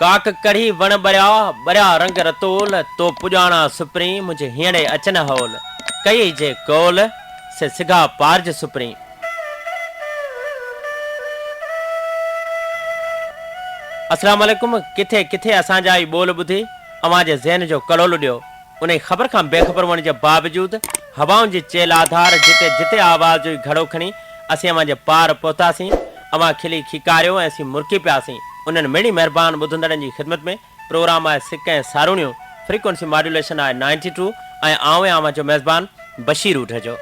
काक कढ़ी वण बरिया बरिया रंग रतोल तो पुजाना सुप्री मुझे हीणे अचन होल कई जे कोल से सिगा पार्ज सुप्री। अस्सलाम वालेकुम। किथे किथे असांजा ई बोल बुधी अवां जे ज़हन जो कड़ोल ॾियो। उन खबर खां बेखबर हुअण जे बावजूद हवाउनि जी चेल आधार जिते जिते आवाज़ जो घड़ो खणी असीं अवां जे पार पहुतासीं। अवां खिली खिकारियो ऐं असीं मुरकी पियासीं। उन्हनि मेड़ी महिरबान ॿुधंदड़नि जी ख़िदमत में प्रोग्राम आहे सिक ऐं सारूणियूं। फ्रीक्वेंसी मॉड्यूलेशन आहे 92 ऐं आउं आहियां जो मेज़बान बशीर उठ जो।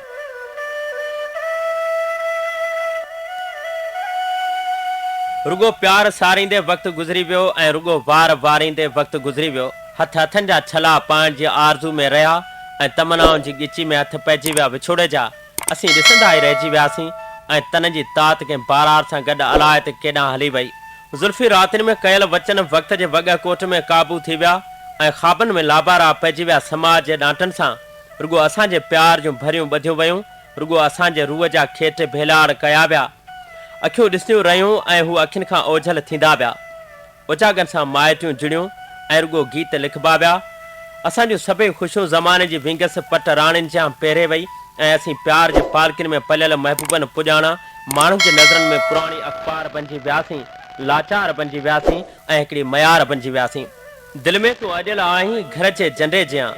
रुगो प्यार सारींदे वक़्तु गुज़री वियो ऐं रुगो वार वारींदे वक़्तु गुज़री वियो। हथ हथनि जा छला पाइण जी आरज़ू में रहिया ऐं तमनाउनि जी ॻिची में हथ पइजी विया विछोड़े जा। असीं ॾिसंदा ई रहिजी वियासीं ऐं तन जी तात कंहिं बारार सां गॾु अलाए त केॾांहुं हली वई। ज़ुल्फ़ी रातिनि में कयल वचन वक़्त जे वॻ कोट में क़ाबू थी विया ऐं ख़्वाबनि में लाबारा पइजी विया समाज जे ॾांटनि सां। रुगो असांजे प्यार जूं भरियूं ॿधियूं वयूं। रुगो असांजे रूह जा खेठ भेलाड़ कया विया। अखियूं ॾिसंदियूं रहियूं ऐं हू अखियुनि खां ओझल थींदा विया। उजागनि सां माइटियूं जुड़ियूं ऐं रुगो गीत लिखबा विया। असांजूं सभई ख़ुशियूं ज़माने जी विंगस पट राणियुनि जा पहिरे वई ऐं असीं प्यार जे पालकिन में पलियल महबूबनि पुॼाणा माण्हुनि जी नज़रनि में पुराणी अख़बार बणिजी वियासीं, लाचार बणिजी वियासीं ऐं हिकिड़ी मयार बणिजी वियासीं। दिलि में तूं अॼियल आहीं घर जे झंडे जियां,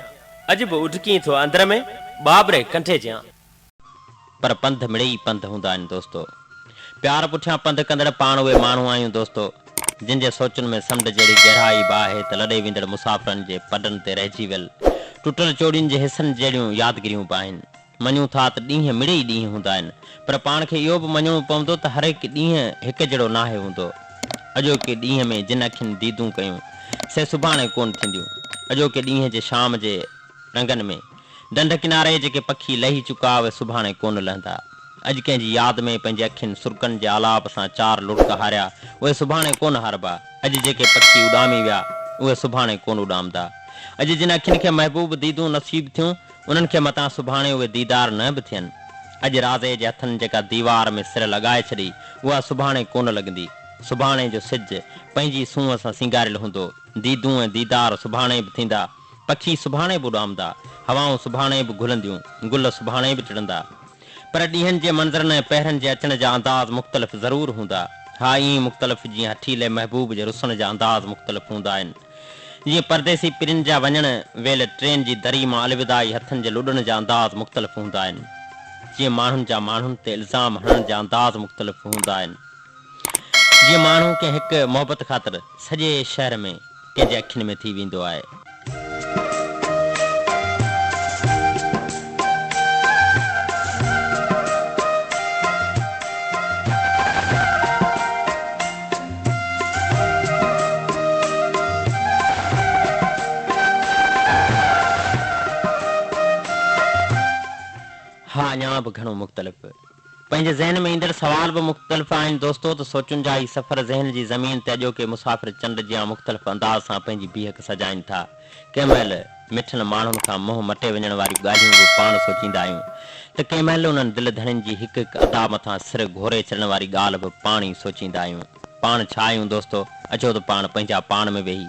अॼु बि उडकी थो अंदर में बाबरे कंठे जियां। पर पंध मिड़ेई पंध हूंदा आहिनि दोस्तो। प्यार पुठियां पंध कंदड़ पाण उहे माण्हू आहियूं दोस्तो जिन जे सोचनि में समुंड जहिड़ी गहराई बाहे त लॾे वेंदड़ मुसाफ़िरनि जे पडनि ते रहिजी वियल टुटल चोड़ियुनि जे हिसनि जहिड़ियूं यादगिरियूं बि आहिनि। मञूं था त ॾींहं मिड़ेई ॾींहं हूंदा आहिनि, पर पाण खे इहो बि मञणो पवंदो त हर हिकु ॾींहुं हिकु जहिड़ो नाहे हूंदो। अॼोके ॾींहं में जिन अखियुनि दीदूं कयूं से सुभाणे कोन थींदियूं। अॼोके ॾींहं जे शाम जे रंगनि में डंड किनारे जेके पखी लही चुका उहे सुभाणे कोन लहंदा। अॼु कंहिंजी यादि में पंहिंजे अखियुनि सुरकनि जे आलाप सां चार लुड़क हारिया उहे सुभाणे कोन हारबा। अॼु जेके पखी उॾामी विया उहे सुभाणे कोन उॾामदा। अॼु जिन अखियुनि खे महबूब दीदूं नसीब थियूं उन्हनि खे मतां सुभाणे उहे दीदार न बि थियनि। अॼु राज़े जे हथनि जेका दीवार में सिर लॻाए छॾी उहा सुभाणे कोन लॻंदी। सुभाणे जो सिज पंहिंजी सूंहं सां सिंगारियल हूंदो। दीदूं ऐं दीदार सुभाणे बि थींदा। पखी सुभाणे बि उॾामदा। हवाऊं सुभाणे बि घुलंदियूं। गुल सुभाणे बि टिड़ंदा। पर ॾींहंनि जे मंज़रनि ऐं पहिरनि जे अचण जा अंदाज़ मुख़्तलिफ़ ज़रूरु हूंदा। हा, ईअं मुख़्तलिफ़ जीअं हठीले महबूब जे रुसण जा अंदाज़ मुख़्तलिफ़ हूंदा आहिनि। जीअं परदेसी पिरिन जा वञण वेल ट्रेन जी दरी मां अलविदाई हथनि जे लुॾण जा अंदाज़ मुख़्तलिफ़ हूंदा आहिनि। जीअं माण्हुनि जा माण्हुनि ते इल्ज़ाम हणण जा अंदाज़ मुख़्तलिफ़ हूंदा आहिनि। जीअं माण्हू कंहिं हिकु मोहबत ख़ातिर सॼे शहर में कंहिंजे अखियुनि में थी वेंदो आहे। हा, अञा बि घणो मुख़्तलिफ़। पंहिंजे ज़हन में ईंदड़ सवाल बि मुख़्तलिफ़ आहिनि दोस्तो। त सोचुनि जा ई सफ़र ज़हन जी ज़मीन ते अॼोके मुसाफ़िर चंड जियां मुख़्तलिफ़ अंदाज़ सां पंहिंजी बीहक सजाइनि था। कंहिं महिल मिठनि माण्हुनि खां मुंहुं मटे वञण वारियूं ॻाल्हियूं बि पाण सोचींदा आहियूं त कंहिं महिल उन्हनि दिलि धड़नि जी हिकु हिकु अदा मथां सिर घोरे छॾण वारी ॻाल्हि बि पाण ई सोचींदा आहियूं। पाण छा आहियूं दोस्तो? अचो त पाण पंहिंजा पाण में वेही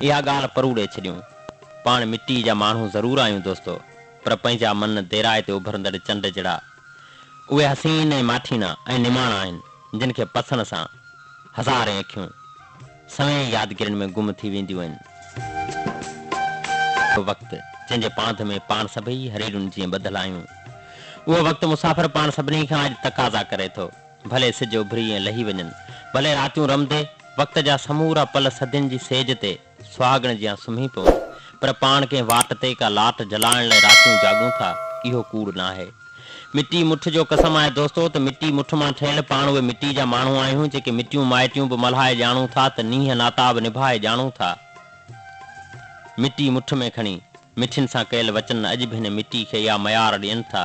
इहा ॻाल्हि परूड़े छॾियूं। पाण मिटी जा माण्हू ज़रूरु आहियूं दोस्तो, पर पंहिंजा मन देराए ते उभरंदड़ चंड जहिड़ा उहे हसीन ऐं माठीना ऐं निमाणा आहिनि जिन खे पसण सां हज़ारे अखियूं सवें यादगिरियुनि में गुम थी वेंदियूं आहिनि। वक़्तु जंहिंजे पांध में पाण सभई हरीरुनि जीअं ॿधल आहियूं, उहो वक़्तु मुसाफ़िर पाण सभिनी खां अॼु तक़ाज़ा करे थो। भले सिज उभरी ऐं लही वञनि, भले रातियूं रमंदे वक़्त जा समूरा पल सदियुनि जी सेज ते सुहागण जियां सुम्ही पवनि, पर पाण कंहिं वाट ते का लाट जलाइण लाइ रातियूं जाॻूं था, इहो कूड़ न आहे। मिटी मुठ जो कसम आहे दोस्तो त मिटी मुठ मां ठहियल पाण उहे मिटी जा माण्हू आहियूं जेके मिटियूं माइटियूं बि मल्हाए ॼाणूं था त नीह नाता बि निभाए ॼाणूं था। मिटी मुठ में खणी मिठियुनि सां कयल वचन अॼु बि हिन मिटी खे इहा मयार ॾियनि था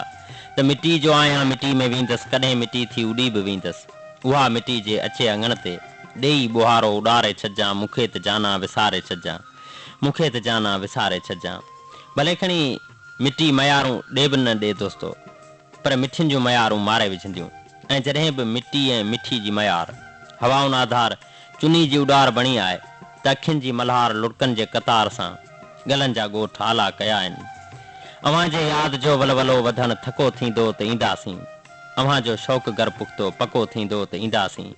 त मिटी जो आहियां मिटी में वेंदसि, कॾहिं मिटी थी उॾी बि वेंदसि। उहा मिटी जे अचे अङण ते ॾेई बुहारो उॾारे छॾिजां, मूंखे त जाना विसारे छॾिजां, मूंखे त जाना विसारे छॾिजां। भले खणी मिटी मयारूं ॾे बि न ॾे दोस्तो, पर मिठियुनि जूं मयारूं मारे विझंदियूं। ऐं जॾहिं बि मिटी ऐं मिठी जी मयार हवाउनि आधार चुनी जी उॾार बणी आहे त अखियुनि जी मल्हार लुड़कनि जे कतार सां गलनि जा ॻोठ आला कया आहिनि। अव्हां जे यादि जो वलवलो वधण थको थींदो त ईंदासीं, अव्हां जो शौक़ु गर पुख़्तो पको थींदो त ईंदासीं।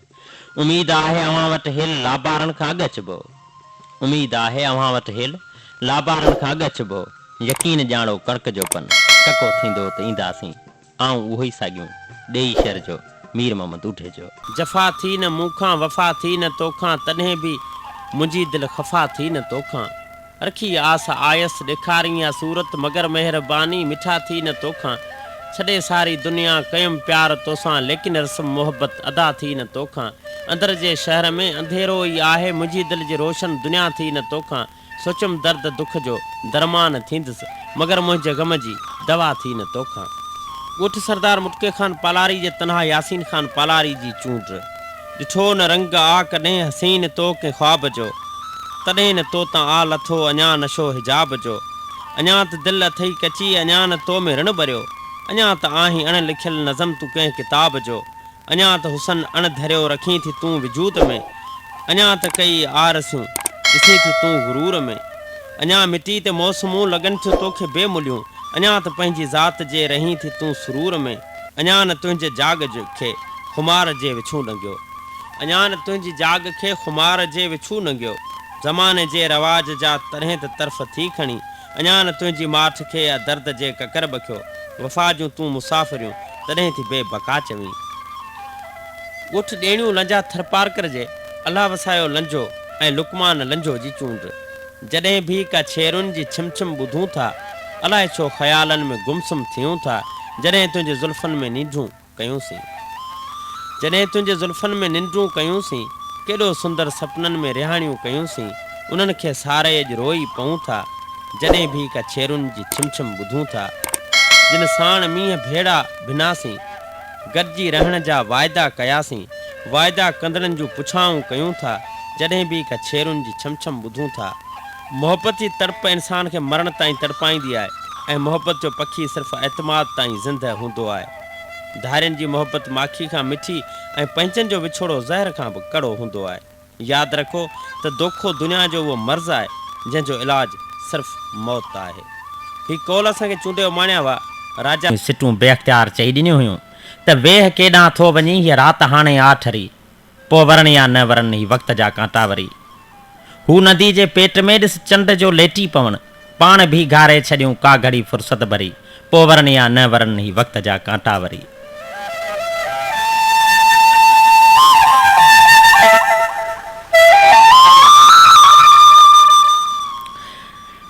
उमीद आहे अव्हां वटि हिल लाबारनि खां अॻु अचिबो, उमीद आहे अव्हां वटि हिल लाबारनि खां अॻु अचिबो। यकीन ॼाणो कणिक जो पन टको थींदो त ईंदासीं। आऊं उहो ई साॻियूं ॾेई शहर जो मीर मोहम्मद उठे जो। जफ़ा थी न मूंखां वफ़ा थी न तोखां, तॾहिं बि मुंहिंजी दिलि ख़फ़ा थी न तोखां। रखी आस आयस ॾेखारी आहे सूरत, मगर महिरबानी मिठा थी न तोखां। छॾे सारी दुनिया कयुमि प्यार तोसां, लेकिन रस्म मोहब्बत अदा थी न तोखां। अंदर जे शहर में अंधेरो ई आहे, मुंहिंजी दिलि जी रोशन दुनिया थी न तोखां। सोचुमि दर्द दुख जो दरमान थींदुसि, मगर मुंहिंजे गम जी दवा थी न तोखां। ॻोठ सरदार मुटके ख़ान पालारी जे तनहा यासीन ख़ान पालारी जी चूंड। ॾिठो न रंग आ कॾहिं हसीन तो के ख़्वाब जो, तॾहिं न तो तां आ लथो अञा नशो हिजाब जो। अञा त दिलि अथई कची, अञा न तो में ऋण भरियो, अञा त आहीं अण लिखियल नज़म तूं कंहिं किताब जो। अञा त हुसन अण धरियो रखी थी तूं वजूद में, अञा त कई आरसियूं ॾिसी थी तूं गुरूर में। अञा मिटी ते मौसमूं लॻनि थियूं तोखे बेमुलियूं, अञा त पंहिंजी ज़ात जे रही थी तूं सुरूर में। अञा न तुंहिंजे जाग खे खुमार जे विछूं लंघियो, अञा न तुंहिंजी जाग खे खुमार जे विछूं लंघियो। ज़माने जे रवाज जा तॾहिं त तरफ़ थी खणी, अञा न तुंहिंजी माठ खे दर्द जे ककर बखियो। वफ़ा जूं तूं मुसाफ़िरियूं तॾहिं थी बेबका चवीं। ॻोठ ॾेणियूं लंजा थरपारकर जे अलाह वसायो लंजो ऐं लुकमान लंजो जी चूंड। जॾहिं बि का छेरुनि जी छिमछिम ॿुधूं था, अलाए छो ख़्यालनि में गुमसुम थियूं था। जॾहिं तुंहिंजे ज़ुल्फ़नि में निंढूं कयूंसीं, जॾहिं तुंहिंजे ज़ुल्फ़नि में निंढूं कयूंसीं, केॾो सुंदर सपननि में रिहाणियूं कयूंसीं। उन्हनि खे सारे अॼु रोई पऊं था, जॾहिं बि का छेरुनि जी छिमछिम ॿुधूं था। जिन साण मींहं भेड़ा भिनासीं, गॾिजी रहण जा वाइदा कयासीं, वाइदा कंदड़नि जूं पुछाऊं कयूं था। जॾहिं बि का छेरुनि जी छमछम ॿुधूं था। मोहब्बत जी तड़प इंसान खे मरण ताईं तड़पाईंदी आहे, ऐं मोहब्बत जो पखी सिर्फ़ु एतमाद ताईं ज़िंदह हूंदो आहे। धारियुनि जी मोहब्बत माखी खां मिठी ऐं पंहिंजनि जो विछोड़ो ज़हर खां बि कड़ो हूंदो आहे। यादि रखो त दोखो दुनिया जो उहो मर्ज़ु आहे जंहिंजो इलाजु सिर्फ़ु मौत आहे। ही कौल असांखे चूंडियो माणिया हुआ राजा सिटूं बेअख्तियार चई ॾिनियूं हुयूं त वेह केॾां थो वञी, हीअ राति हाणे आ ठरी, पोइ वरनि या न वरनि ही वक़्त जा कांटा वरी। हू नदी जे पेट में ॾिस चंड जो लेटी पवनि, पाण बि घारे छॾियूं का घड़ी फ़ुर्सत भरी, पोइ वरनि या न वरनि ही वक़्त जा कांटा वरी।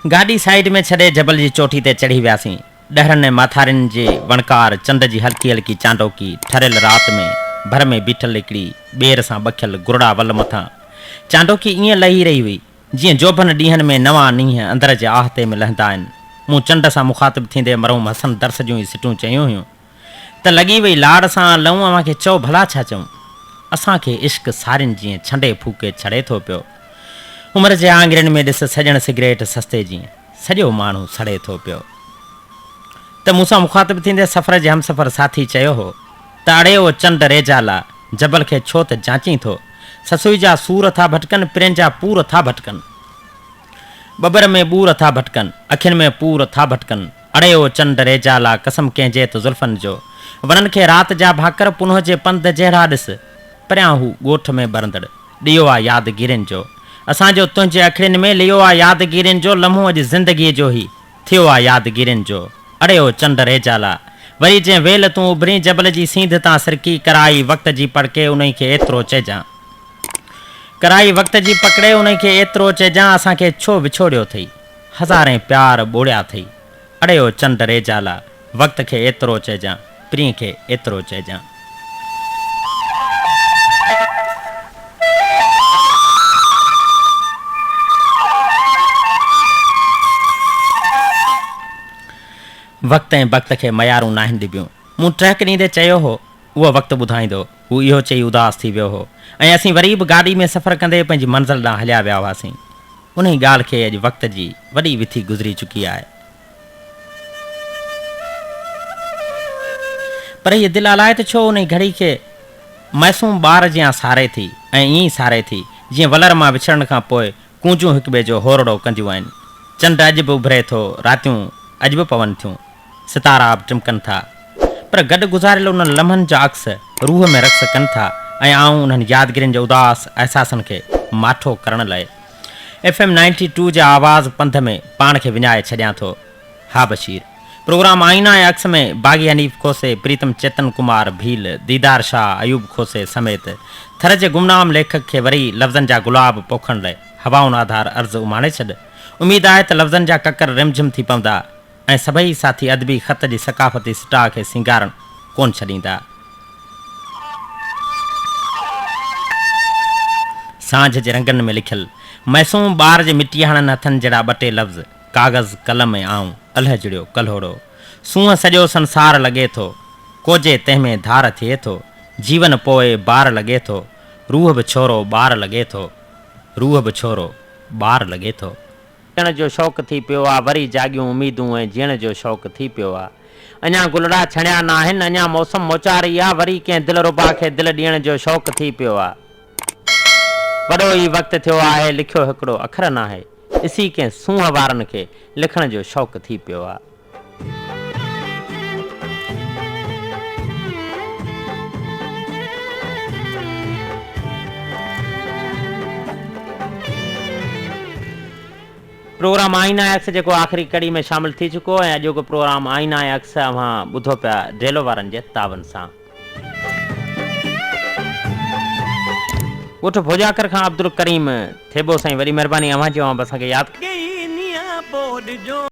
गाॾी साइड में छॾे जबल जी चोटी ते चढ़ी वियासीं। ॾहरनि ऐं माथारियुनि जे वणकार, चंड जी हल्की हल्की चांडोकी, ठरियल राति में भर में बीठल हिकिड़ी ॿेर सां ॿकियल गुरड़ा वल मथां चांडोकी ईअं लही रही हुई जीअं जोभन ॾींहंनि में नवां नींहं अंदर जे आहते में लहंदा आहिनि। मूं चंड सां मुखातिब थींदे मरहूम हसन दर्स जूं ई सिटूं चयूं हुयूं त लॻी वई लाड़ सां लहूं अव्हांखे चओ भला छा चऊं। असांखे इश्क सारियुनि जीअं छंडे फूके छड़े थो पियो। उमिरि जे आंगरनि में ॾिस सॼण सिगरेट सस्ते जीअं सॼो माण्हू सड़े थो पियो। त मूंसां मुखातिब थींदे सफ़र जे हमसफ़र साथी चयो हो त अड़े ओ चंड रेजाला, जबल खे छो त जांची थो, ससुई जा सूर था भटकनि, पिरनि जा पूर था भटकनि, बबर में बूर था भटकनि, अखियुनि में पूर था भटकनि। अड़े ओ चंड रेजाला, कसम कंहिंजे त ज़ुल्फ़नि जो, वणनि खे राति जा भाकर पुनः जे पंध जहिड़ा ॾिस, परियां हू ॻोठ में बरंदड़ ॾियो आहे यादगिरियुनि जो। असांजो तुंहिंजे अखियुनि में लियो आहे यादगिरियुनि जो, लम्हो अॼु ज़िंदगीअ जो ई थियो आहे यादगिरियुनि जो। अड़े ओ चंड रेजाला, वरी जंहिं वेल तूं उभरी जबल जी सींध तां सिरकी कराई वक़्त जी पड़के, उन खे एतिरो चइजां कराई वक़्त जी पकड़े, उन खे एतिरो चइजां असांखे छो विछोड़ियो अथई, हज़ारे प्यार ॿोड़िया अथई। अड़े ओ चंड रेजाला, वक़्त खे एतिरो चइजां, प्रीं खे एतिरो चइजां। वक़्त ऐं वक़्त खे मयारूं नाहिनि ॾिबियूं। मूं ट्रैक ॾींदे चयो हो उहो वक़्तु ॿुधाईंदो, हू इहो चई उदास थी वियो हो ऐं असीं वरी बि गाॾी में सफ़र कंदे पंहिंजी मंज़िल ॾांहुं हलिया विया हुआसीं। उन ई ॻाल्हि खे अॼु वक़्त जी वॾी विथी गुज़री चुकी आहे। पर हीअ दिलि अलाए त छो उन ई घड़ी खे मासूम ॿार जियां सारे थी ऐं ईअं ई सारे थी जीअं वलर मां विछड़ण खां पोइ कूंजूं हिक ॿिए जो होरड़ो कंदियूं आहिनि। चंड अॼु बि उभरे थो, रातियूं अॼु बि पवनि थियूं, सितारा बि टिमकनि था, पर गॾु गुज़ारियल उन लम्हनि जा अक्स रूह में रक़्स कनि था ऐं आऊं उन्हनि यादगिरियुनि जे उदास अहसासनि खे माठो करण लाइ FM 92 जे आवाज़ पंध में पाण खे विञाए छॾियां थो। हा बशीर, प्रोग्राम आईना ऐं अक्स में बागी हनीफ़ खोसे, प्रीतम चेतन कुमार भील, दीदार शाह, अयूब खोसे समेत थर जे गुमनाम लेखक खे वरी लफ़्ज़नि जा गुलाब पोखण लाइ हवाउनि आधार अर्ज़ु उमाणे छॾ। उमेद आहे त लफ़्ज़नि जा ककर रिमझिम थी पवंदा ऐं सभई साथी अदबी ख़त जी सकाफ़ती स्टा खे सिंगारण कोन छॾींदा। सांझ जे रंगनि में लिखियल मैसूम ॿार जे मिटी हणनि हथनि जहिड़ा ॿ टे लफ़्ज़ काग़ज़ कलम में आऊं अल्ह जुड़ियो कल्होड़ो। सूंहं सॼो संसार लॻे थो, कोजे तंहिंमें धार थिए थो, जीवन पोइ बार लॻे थो, रूह बि छोरो ॿार लॻे थो, रूह बि छोरो ॿार लॻे थो। ॼण जो शौक़ु थी पियो आहे, वरी जाॻियूं उमीदूं ऐं जीअण जो शौक़ु थी पियो आहे। अञा गुलड़ा छणिया न आहिनि, अञा मौसम मोचारी आहे, वरी कंहिं दिलि रुबा खे दिलि ॾियण जो शौक़ु थी पियो आहे। वॾो ई वक़्तु थियो आहे, लिखियो हिकिड़ो अखर न आहे, ॾिसी कंहिं सूंहं वारनि खे लिखण जो शौक़ु थी पियो आहे। प्रोग्राम आईना एक्स जेको आख़िरी कड़ी में शामिल थी चुको ऐं अॼोको प्रोग्राम आईना एक्स अव्हां ॿुधो पिया डेलो वारनि जे तावन सां। उठ भोजाकर खां अब्दुल करीम थेबो साईं, वॾी महिरबानी अव्हां जो असांखे यादि